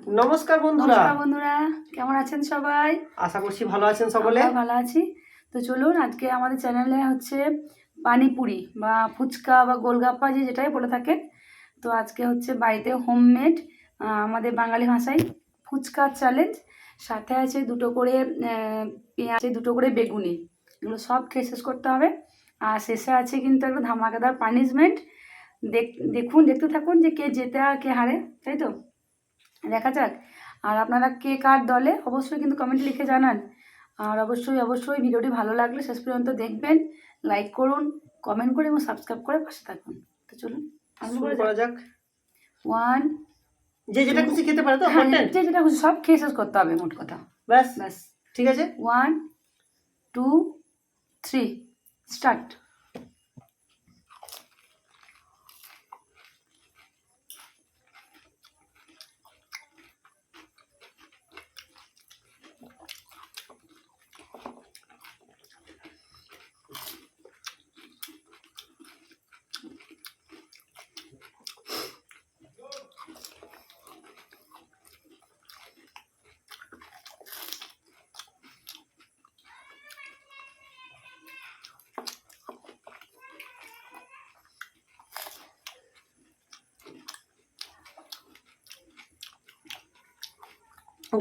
নমস্কার বন্ধুরা। কেমন আছেন সবাই? আশা করছি ভালো আছেন সকলে। ভালো আছি। তো চলুন আজকে আমাদের চ্যানেলে হচ্ছে পানিপুরি বা ফুচকা বা গোলগাপ্পা যেটাই বলে থাকেন। তো আজকে হচ্ছে বাড়িতে হোমমেড আমাদের বাঙালি ভাষায় ফুচকা চ্যালেঞ্জ। সাথে আছে দুটো করে পেঁয়াজ, দুটো করে বেগুনি। এগুলো সব খেয়ে শেষ করতে হবে। আর শেষে আছে কিন্তু একটা ধামাকাদার পানিশমেন্ট। দেখতে থাকুন যে কে জেতে আর কে হারে, তাই তো? দেখা যাক। আর আপনারা কে কার দলে অবশ্যই কিন্তু কমেন্টে লিখে জানান। আর অবশ্যই ভিডিওটি ভালো লাগলে শেষ পর্যন্ত দেখবেন, লাইক করুন, কমেন্ট করে এবং সাবস্ক্রাইব করে পাশে থাকুন। তো চলুন শুরু করা যাক। 1 যে যেটা খুশি খেতে পারে তো? যে যেটা খুশি সব খেয়ে শেষ করতে হবে, মোট কথা। ব্যাস ব্যাস, ঠিক আছে। 1 2 3 স্টার্ট।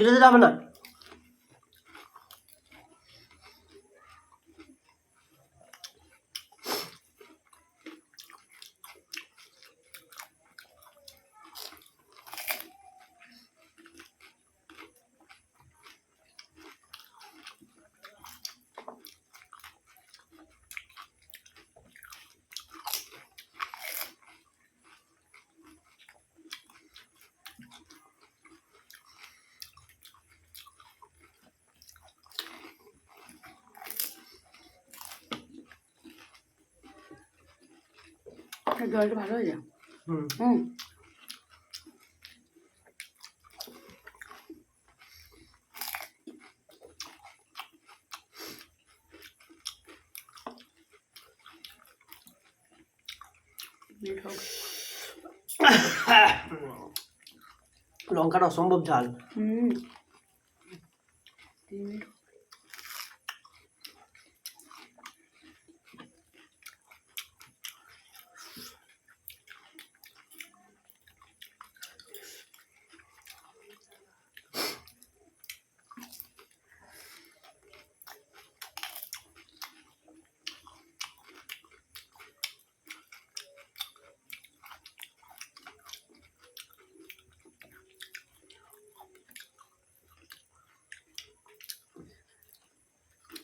যেতে যাবে না। জলটা ভালো হয়ে যায়। হুম লঙ্কাটা অসম্ভব ঝাল।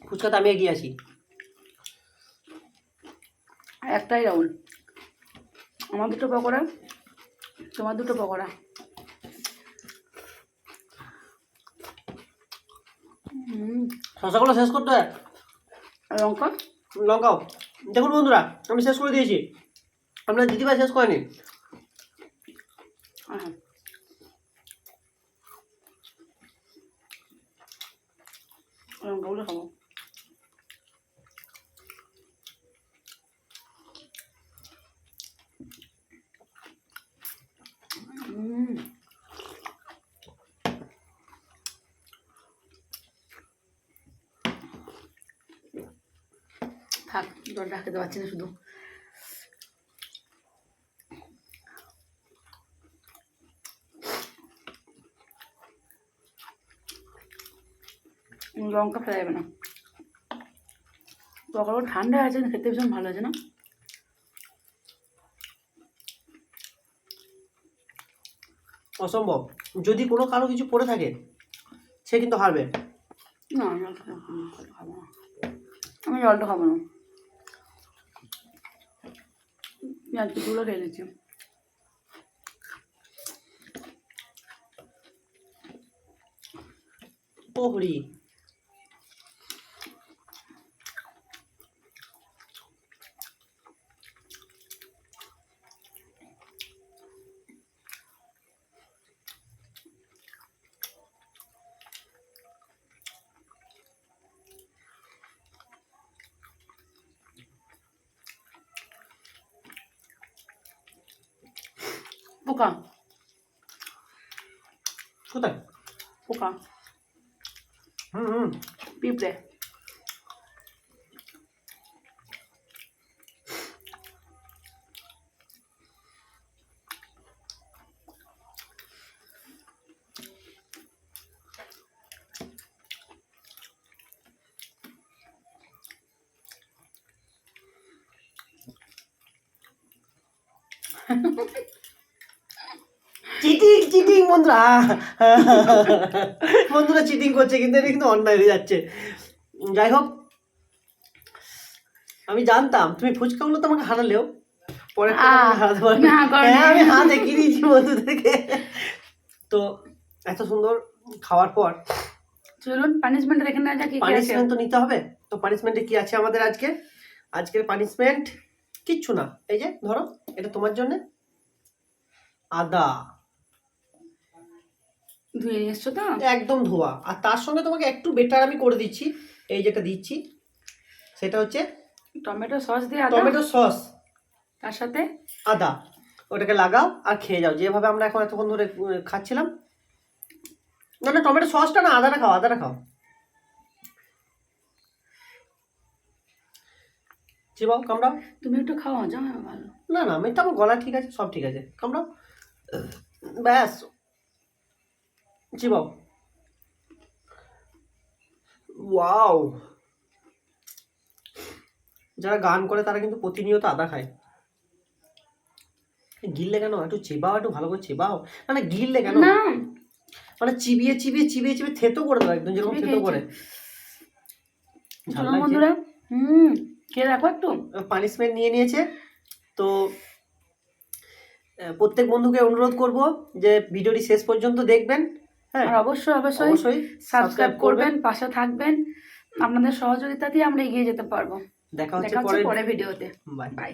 ফুচকাতে আমি এগিয়ে আছি। একটাই রাউন্ড, আমার দুটো পকোড়া, তোমার দুটো পকোড়া। শসাগুলো শেষ করতে হয়। লঙ্কাও দেখুন বন্ধুরা, আমি শেষ করে দিয়েছি। আপনার দিদিভাই শেষ করেনি। লঙ্কাগুলো খাবো। থাক, জলটা খেতে পারছি না শুধু। লঙ্কা ফেলা যাবে না। পকোড়া ঠান্ডা আছে, খেতে ভীষণ ভালো আছে না? অসম্ভব। যদি কোনো কারো কিছু পড়ে থাকে সে কিন্তু হারবে। না, জলটা খাবো না, আমি জলটা খাবো না। পেঁয়াজ কুচুগুলো খেয়ে নিচ্ছি। পোহরি পোকা কোথায়? পোকা হুম। পিঁপড়ে। চিটিং বন্ধুরা। বন্ধুরা চিটিং করছে, কিন্তু এটা কিন্তু অন্যায় হয়ে যাচ্ছে। যাই হোক, আমি জানতাম তুমি ফুচকাগুলো তো আমাকে হারালেও পরে হারাতে পারবে। হ্যাঁ, আমি হাত দেখিয়ে দিয়েছি বন্ধুদেরকে। তো এত সুন্দর খাওয়ার পর চলুন পানিশমেন্ট দেখে নেওয়া যাক। পানিশমেন্ট তো নিতে হবে। তো পানিশমেন্টে কি আছে আমাদের আজকের পানিশমেন্ট কিচ্ছু না। এই যে ধরো, এটা তোমার জন্য আদা ধুয়ে নিয়ে এসছো তো? একদম ধোয়া। আর তার সঙ্গে তোমাকে একটু বেটার আমি করে দিচ্ছি। এই যেটা দিচ্ছি সেটা হচ্ছে টমেটো সস দিয়ে আদা, টমেটো সস, তার সাথে আদা। ওটাকে লাগাও আর খেয়ে যাও, যেভাবে আমরা এখন এতক্ষণ ধরে খাচ্ছিলাম। না, টমেটো সসটা না, আদাটা খাও। চিবাও, কামড়াও। তুমি একটু খাও, জামাই ভালো। না, মেয়েটা আমার গলা ঠিক আছে, সব ঠিক আছে। কামড়াও, ব্যাস। চিবাও। ওয়াও! যারা গান করে তারা কিন্তু প্রতিনিয়ত আদা খায়। গিললে কেন? একটু চিবাও, একটু ভালো করে চিবাও। না, গিললে কেন? না, মানে চিবিয়ে থেতো করে দাও, একদম যেরকম থেতো করে। চলুন বন্ধুরা, খেয়ে দেখো একটু। পানিশমেন্ট নিয়ে নিয়েছে। তো প্রত্যেক বন্ধুকে অনুরোধ করব যে ভিডিওটি শেষ পর্যন্ত দেখবেন। হ্যাঁ, আর অবশ্যই সাবস্ক্রাইব করবেন, পাশে থাকবেন। আপনাদের সহযোগিতা দিয়ে আমরা এগিয়ে যেতে পারবো। দেখা হচ্ছে পরের ভিডিওতে। বাই। বাই।